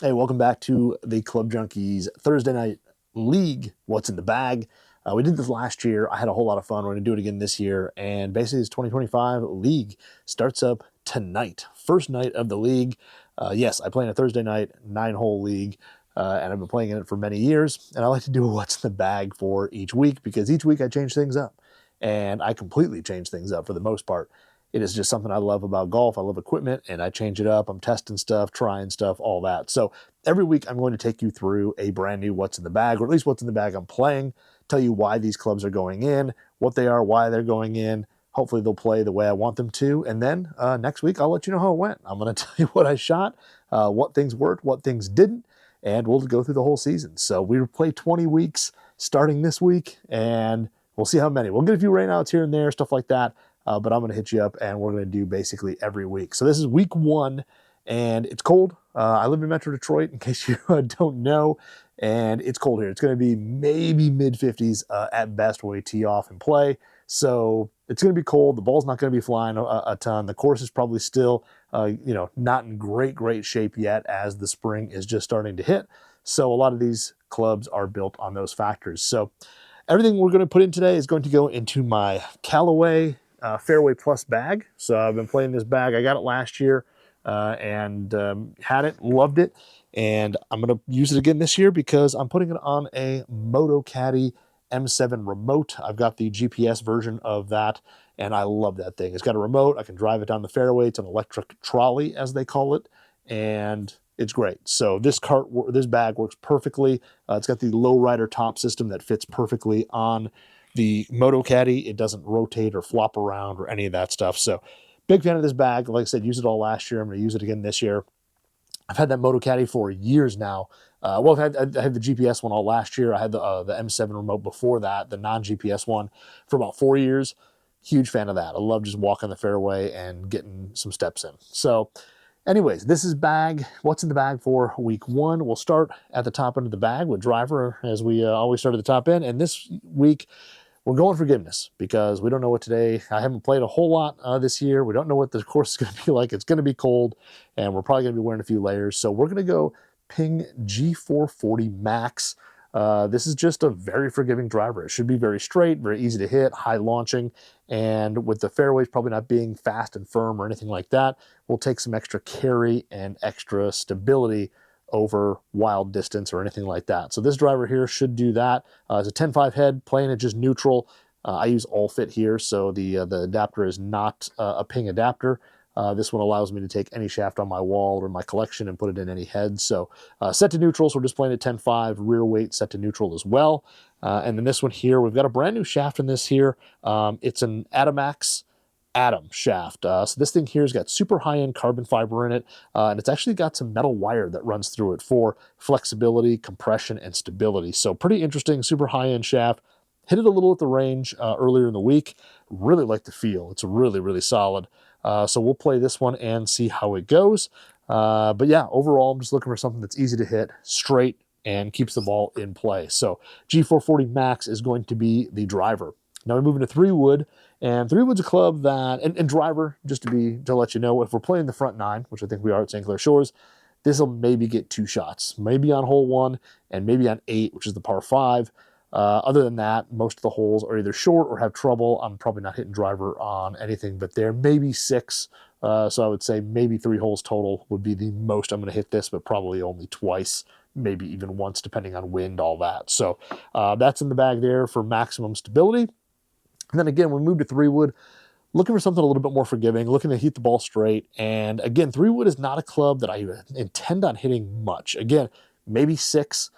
Hey, welcome back to the Club Junkies Thursday night league. What's in the bag? We did this last year. I had a whole lot of fun. We're going to do it again this year. And basically, this 2025 league starts up tonight. First night of the league. Yes, I play in a Thursday night, 9-hole league. And I've been playing in it for many years. And I like to do what's in the bag for each week because each week I change things up. And I completely change things up for the most part. It is just something I love about golf. I love equipment, and I change it up. I'm testing stuff, trying stuff, all that. So every week I'm going to take you through a brand new what's in the bag, or at least what's in the bag I'm playing, tell you why these clubs are going in, what they are, why they're going in. Hopefully they'll play the way I want them to. And then next week I'll let you know how it went. I'm going to tell you what I shot, what things worked, what things didn't, and we'll go through the whole season. So we play 20 weeks starting this week, and we'll see how many. We'll get a few rainouts here and there, stuff like that. But I'm going to hit you up, and we're going to do basically every week. So this is week 1, and it's cold. I live in Metro Detroit, in case you don't know, and it's cold here. It's going to be maybe mid-50s at best when we tee off and play. So it's going to be cold. The ball's not going to be flying a ton. The course is probably still, not in great shape yet, as the spring is just starting to hit. So a lot of these clubs are built on those factors. So everything we're going to put in today is going to go into my Callaway Fairway Plus bag. So I've been playing this bag. I got it last year and had it, loved it. And I'm going to use it again this year because I'm putting it on a Moto Caddy M7 remote. I've got the GPS version of that, and I love that thing. It's got a remote. I can drive it down the fairway. It's an electric trolley, as they call it, and it's great. So this bag works perfectly. It's got the low rider top system that fits perfectly on the Moto Caddy. It doesn't rotate or flop around or any of that stuff. So big fan of this bag. Like I said, used it all last year. I'm going to use it again this year. I've had that Moto Caddy for years now. I had the GPS one all last year. I had the M7 remote before that, the non-GPS one, for about 4 years. Huge fan of that. I love just walking the fairway and getting some steps in. So anyways, this is bag. What's in the bag for week 1? We'll start at the top end of the bag with driver, as we always start at the top end. And this week, we're going forgiveness because we don't know what today. I haven't played a whole lot this year. We don't know what the course is going to be like. It's going to be cold, and we're probably going to be wearing a few layers. So we're going to go Ping G440 Max. This is just a very forgiving driver. It should be very straight, very easy to hit, high launching, and with the fairways probably not being fast and firm or anything like that, we'll take some extra carry and extra stability over wild distance or anything like that. So this driver here should do that. It's a 10.5 head, playing it just neutral. I use all fit here, so the adapter is not a Ping adapter. This one allows me to take any shaft on my wall or my collection and put it in any head. So set to neutral, so we're just playing at 10.5, rear weight set to neutral as well. And then this one here, we've got a brand new shaft in this here. It's an Attomax Atom shaft. So this thing here has got super high-end carbon fiber in it, and it's actually got some metal wire that runs through it for flexibility, compression, and stability. So pretty interesting, super high-end shaft. Hit it a little at the range earlier in the week. Really like the feel. It's really solid. So we'll play this one and see how it goes. But yeah, overall, I'm just looking for something that's easy to hit, straight, and keeps the ball in play. So G440 Max is going to be the driver. Now we move into 3-wood, and 3-wood's a club that, and driver, just to let you know, if we're playing the front 9, which I think we are at St. Clair Shores, this will maybe get 2 shots, maybe on hole 1 and maybe on 8, which is the par 5. Other than that, most of the holes are either short or have trouble. I'm probably not hitting driver on anything but there, maybe 6. So I would say maybe 3 holes total would be the most I'm going to hit this, but probably only twice, maybe even once, depending on wind, all that. So that's in the bag there for maximum stability. And then again, we move to 3-wood, looking for something a little bit more forgiving, looking to hit the ball straight. And again, 3-wood is not a club that I intend on hitting much. Again, maybe 6,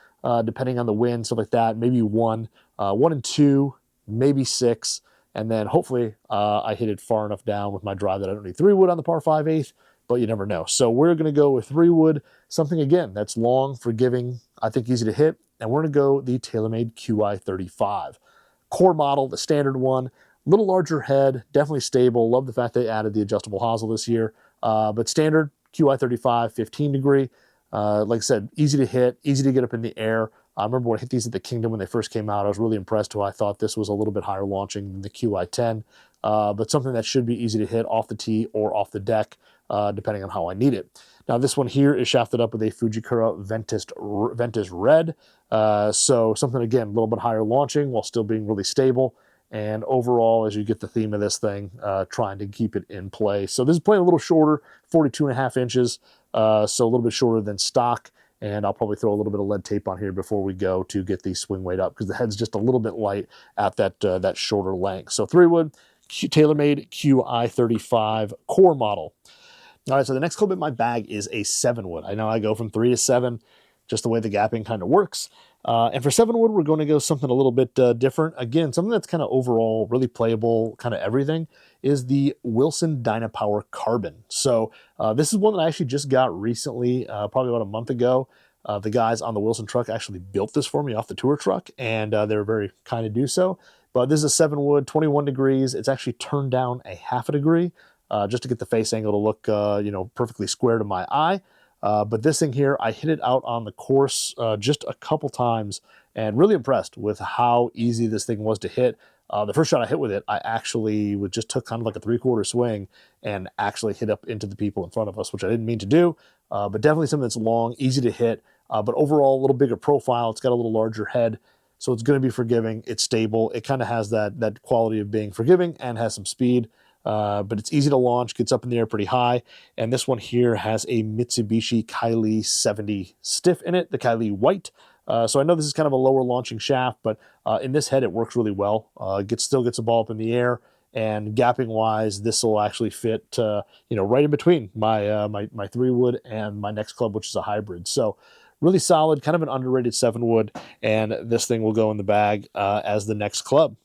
depending on the wind, stuff like that. Maybe 1, 1 and 2, maybe 6. And then hopefully I hit it far enough down with my drive that I don't need 3-wood on the par 5 8th, but you never know. So we're going to go with 3-wood, something again that's long, forgiving, I think easy to hit. And we're going to go the TaylorMade Qi35. Core model, the standard one, little larger head, definitely stable. Love the fact they added the adjustable hosel this year. But standard Qi35, 15 degree. Like I said, easy to hit, easy to get up in the air. I remember when I hit these at the Kingdom when they first came out, I was really impressed. I thought this was a little bit higher launching than the Qi10, but something that should be easy to hit off the tee or off the deck, depending on how I need it. Now this one here is shafted up with a Fujikura Ventus Red. So something, again, a little bit higher launching while still being really stable. And overall, as you get the theme of this thing, trying to keep it in place. So this is playing a little shorter, 42.5 inches, so a little bit shorter than stock. And I'll probably throw a little bit of lead tape on here before we go to get the swing weight up, because the head's just a little bit light at that shorter length. So 3-wood, TaylorMade Qi35 core model. All right, so the next club in my bag is a 7-wood. I know I go from 3 to 7, just the way the gapping kind of works. And for 7-wood, we're going to go something a little bit different. Again, something that's kind of overall really playable, kind of everything, is the Wilson Dynapwr Carbon. So this is one that I actually just got recently, probably about a month ago. The guys on the Wilson truck actually built this for me off the tour truck, and they were very kind to do so. But this is a 7-wood, 21 degrees. It's actually turned down a half a degree just to get the face angle to look, perfectly square to my eye. But this thing here, I hit it out on the course just a couple times and really impressed with how easy this thing was to hit. The first shot I hit with it, I actually just took kind of like a 3/4 swing and actually hit up into the people in front of us, which I didn't mean to do, but definitely something that's long, easy to hit, but overall a little bigger profile. It's got a little larger head, so it's going to be forgiving. It's stable. It kind of has that quality of being forgiving and has some speed. But it's easy to launch, gets up in the air pretty high. And this one here has a Mitsubishi Kylie 70 stiff in it, the Kylie White. So I know this is kind of a lower launching shaft, but in this head, it works really well. Still gets the ball up in the air. And gapping wise, this will actually fit, right in between my 3-wood and my next club, which is a hybrid. So really solid, kind of an underrated 7-wood. And this thing will go in the bag as the next club.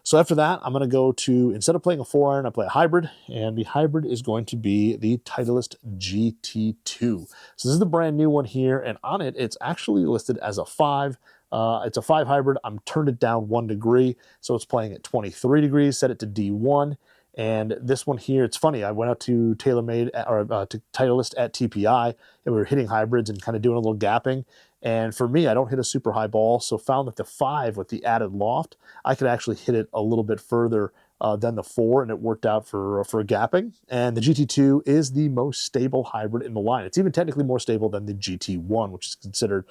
So after that, I'm going to go to, instead of playing a 4-iron, I play a hybrid, and the hybrid is going to be the Titleist GT2. So this is the brand new one here, and on it, it's actually listed as a 5. It's a 5 hybrid. I'm turned it down 1 degree, so it's playing at 23 degrees, set it to D1. And this one here, it's funny, I went out to TaylorMade, to Titleist at TPI, and we were hitting hybrids and kind of doing a little gapping. And for me, I don't hit a super high ball, so found that the 5 with the added loft, I could actually hit it a little bit further than the 4, and it worked out for gapping. And the GT2 is the most stable hybrid in the line. It's even technically more stable than the GT1, which is considered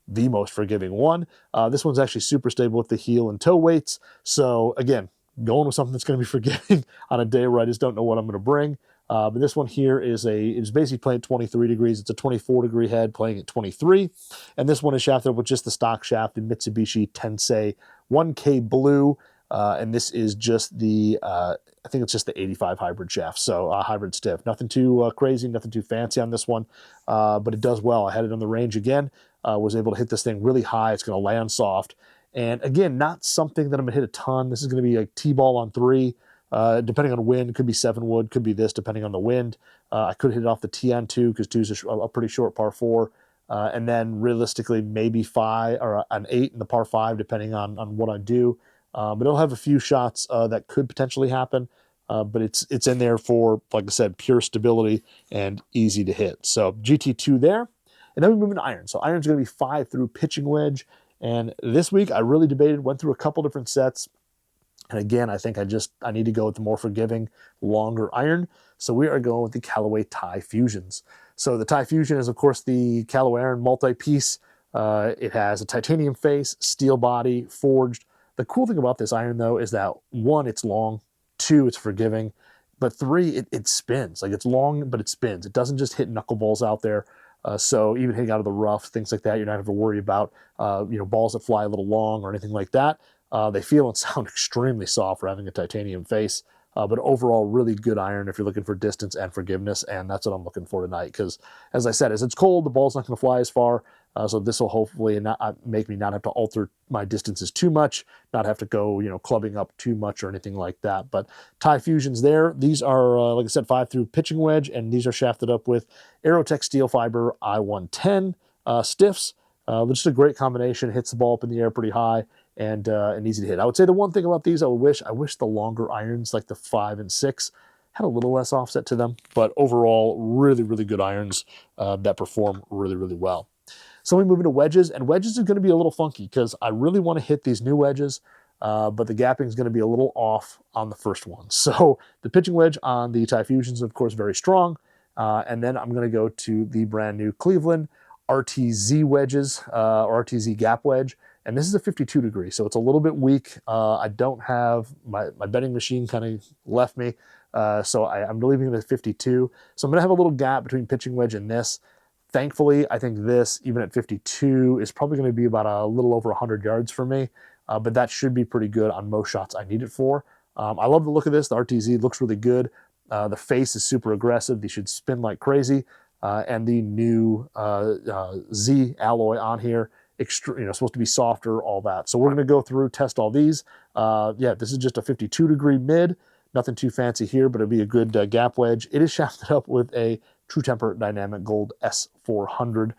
the most forgiving one. This one's actually super stable with the heel and toe weights. So again, going with something that's going to be forgiving on a day where I just don't know what I'm going to bring. But this one here is basically playing 23 degrees. It's a 24 degree head playing at 23. And this one is shafted with just the stock shaft in Mitsubishi Tensei 1K Blue. And this is just I think it's just the 85 hybrid shaft. So hybrid stiff. Nothing too crazy, nothing too fancy on this one. But it does well. I had it on the range again. Was able to hit this thing really high. It's going to land soft. And again, not something that I'm going to hit a ton. This is going to be a T-ball on 3. Depending on wind, could be 7-wood, could be this, depending on the wind. I could hit it off the T on 2 because 2 is a pretty short par 4. And then realistically, maybe 5 or an 8 in the par 5, depending on what I do. But it'll have a few shots that could potentially happen. But it's in there for, like I said, pure stability and easy to hit. So GT2 there. And then we move into iron. So iron's going to be 5 through pitching wedge. And this week I really debated, went through a couple different sets. And again, I think I need to go with the more forgiving, longer iron. So we are going with the Callaway Tie Fusions. So the Tie Fusion is, of course, the Callaway iron multi-piece. It has a titanium face, steel body, forged. The cool thing about this iron, though, is that 1, it's long, 2, it's forgiving, but 3, it spins. Like, it's long, but it spins. It doesn't just hit knuckleballs out there. So even hitting out of the rough, things like that, you're not having to worry about, balls that fly a little long or anything like that. They feel and sound extremely soft for having a titanium face, but overall really good iron if you're looking for distance and forgiveness, and that's what I'm looking for tonight because, as I said, as it's cold, the ball's not going to fly as far, so this will hopefully make me not have to alter my distances too much, not have to go, clubbing up too much or anything like that. But Tie Fusions there, these are, like I said, 5 through pitching wedge, and these are shafted up with Aerotech Steelfiber I-110 stiffs. Just a great combination, hits the ball up in the air pretty high, and easy to hit. I would say the one thing about these, I wish the longer irons, like the 5 and 6, had a little less offset to them. But overall, really, really good irons that perform really, really well. So we move into wedges, and wedges is going to be a little funky because I really want to hit these new wedges, but the gapping is going to be a little off on the first one. So the pitching wedge on the Tie Fusions is, of course, very strong. And then I'm going to go to the brand new Cleveland RTZ wedges, or RTZ gap wedge. And this is a 52 degree, so it's a little bit weak. I don't have, my betting machine kind of left me, so I'm leaving it at 52. So I'm gonna have a little gap between pitching wedge and this. Thankfully, I think this, even at 52, is probably gonna be about a little over 100 yards for me, but that should be pretty good on most shots I need it for. I love the look of this. The RTZ looks really good. The face is super aggressive. They should spin like crazy. And the new Z alloy on here, supposed to be softer, all that. So we're going to go through, test all these. Yeah, this is just a 52 degree mid. Nothing too fancy here, but it'll be a good gap wedge. It is shafted up with a True Temper Dynamic Gold S400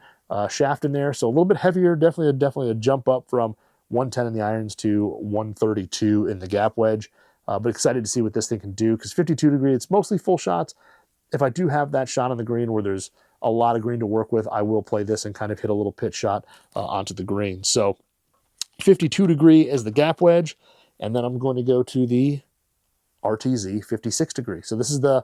shaft in there. So a little bit heavier, definitely a jump up from 110 in the irons to 132 in the gap wedge. But excited to see what this thing can do, because 52 degree, it's mostly full shots. If I do have that shot on the green where there's a lot of green to work with, I will play this and kind of hit a little pitch shot onto the green. So 52 degree is the gap wedge, and then I'm going to go to the RTZ 56 degree. So this is the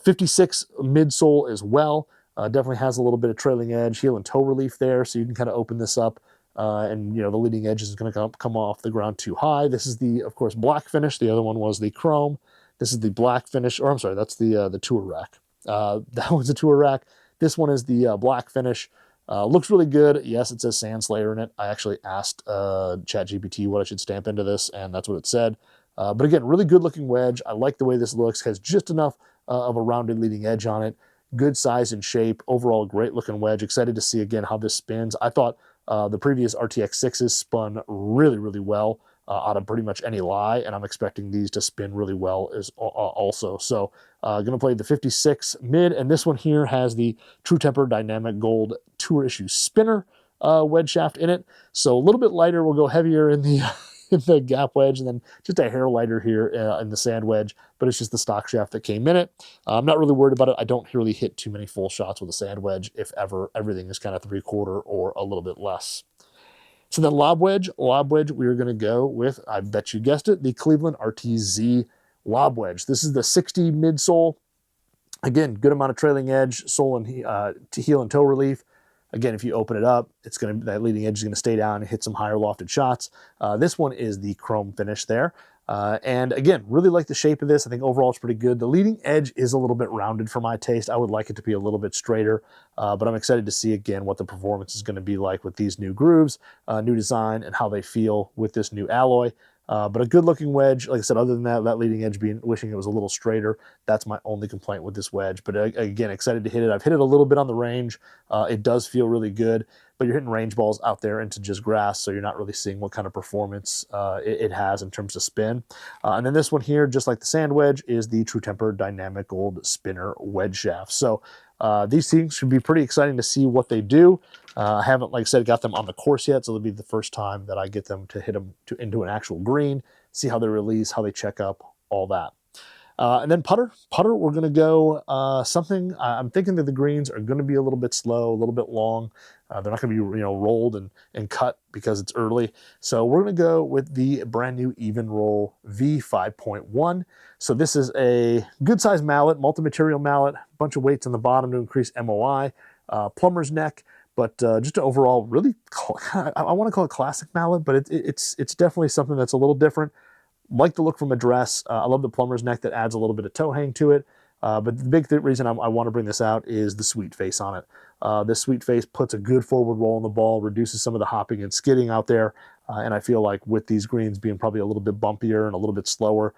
56 midsole as well. Definitely has a little bit of trailing edge, heel and toe relief there, so you can kind of open this up. And the leading edge is going to come off the ground too high. This is the, of course, black finish. The other one was the chrome. This is the black finish, or I'm sorry, that's the tour rack. That one's a tour rack. This one is the black finish. Looks really good. Yes, it says Sand Slayer in it. I actually asked ChatGPT what I should stamp into this, and that's what it said. But again, really good looking wedge. I like the way this looks. Has just enough of a rounded leading edge on it. Good size and shape. Overall, great looking wedge. Excited to see again how this spins. I thought the previous RTX 6s spun really, really well out of pretty much any lie, and I'm expecting these to spin really well as also. So going to play the 56 mid, and this one here has the True Temper Dynamic Gold Tour Issue Spinner wedge shaft in it. So a little bit lighter. We'll go heavier in the in the gap wedge, and then just a hair lighter here in the sand wedge, but it's just the stock shaft that came in it. I'm not really worried about it. I don't really hit too many full shots with a sand wedge. If ever, everything is kind of 3/4 or a little bit less. So then lob wedge, we're going to go with, I bet you guessed it, the Cleveland RTZ lob wedge. This is the 60 midsole. Again, good amount of trailing edge, sole and heel and toe relief. Again, if you open it up, that leading edge is going to stay down and hit some higher lofted shots. This one is the chrome finish there. And again, really like the shape of this. I think overall it's pretty good. The leading edge is a little bit rounded for my taste. I would like it to be a little bit straighter, but I'm excited to see again what the performance is going to be like with these new grooves, new design, and how they feel with this new alloy. But a good looking wedge. Like I said, other than that leading edge wishing it was a little straighter. That's my only complaint with this wedge. But again, excited to hit it. I've hit it a little bit on the range. It does feel really good, but you're hitting range balls out there into just grass, so you're not really seeing what kind of performance it has in terms of spin. And then this one here, just like the sand wedge, is the True Temper Dynamic Gold Spinner wedge shaft. So these things should be pretty exciting to see what they do. I haven't, like I said, got them on the course yet, so it'll be the first time that I get them to hit them into an actual green, see how they release, how they check up, all that. And then putter, we're going to go something. I'm thinking that the greens are going to be a little bit slow, a little bit long. They're not going to be rolled and cut because it's early. So we're going to go with the brand new Evnroll V5.1. So this is a good size mallet, multi-material mallet, a bunch of weights on the bottom to increase MOI, plumber's neck. But just overall, really, I want to call it classic mallet, but it's definitely something that's a little different. Like the look from a dress. I love the plumber's neck that adds a little bit of toe hang to it. But the big reason I want to bring this out is the sweet face on it. This sweet face puts a good forward roll on the ball, reduces some of the hopping and skidding out there. And I feel like with these greens being probably a little bit bumpier and a little bit slower,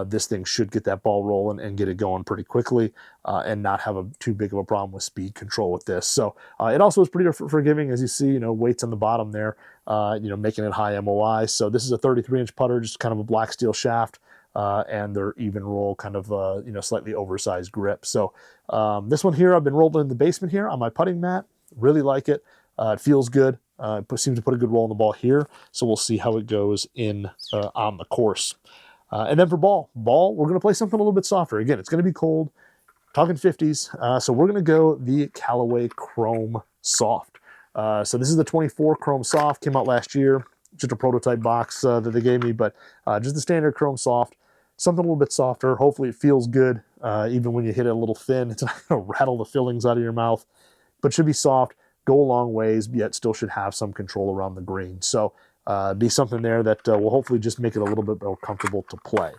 this thing should get that ball rolling and get it going pretty quickly and not have too big of a problem with speed control with this. So it also is pretty forgiving, as you see, weights on the bottom there, making it high MOI. So this is a 33-inch putter, just kind of a black steel shaft, and their Evnroll kind of, slightly oversized grip. So this one here, I've been rolling in the basement here on my putting mat. Really like it. It feels good. It seems to put a good roll on the ball here. So we'll see how it goes on the course. And then for ball, we're going to play something a little bit softer. Again, it's going to be cold, talking 50s. So we're going to go the Callaway Chrome Soft. So this is the 24 Chrome Soft, came out last year. Just a prototype box that they gave me, but just the standard Chrome Soft. something a little bit softer. Hopefully it feels good, even when you hit it a little thin. It's not going to rattle the fillings out of your mouth, but should be soft, go a long ways, yet still should have some control around the green. So be something there that will hopefully just make it a little bit more comfortable to play.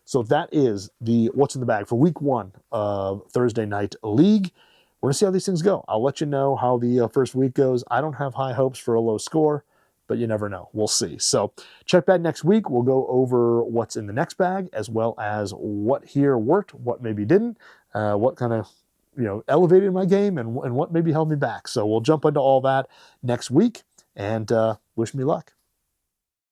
So that is the what's in the bag for week 1 of Thursday Night League. We're going to see how these things go. I'll let you know how the first week goes. I don't have high hopes for a low score, but you never know. We'll see. So check back next week. We'll go over what's in the next bag, as well as what here worked, what maybe didn't, what kind of elevated my game, and what maybe held me back. So we'll jump into all that next week, and wish me luck.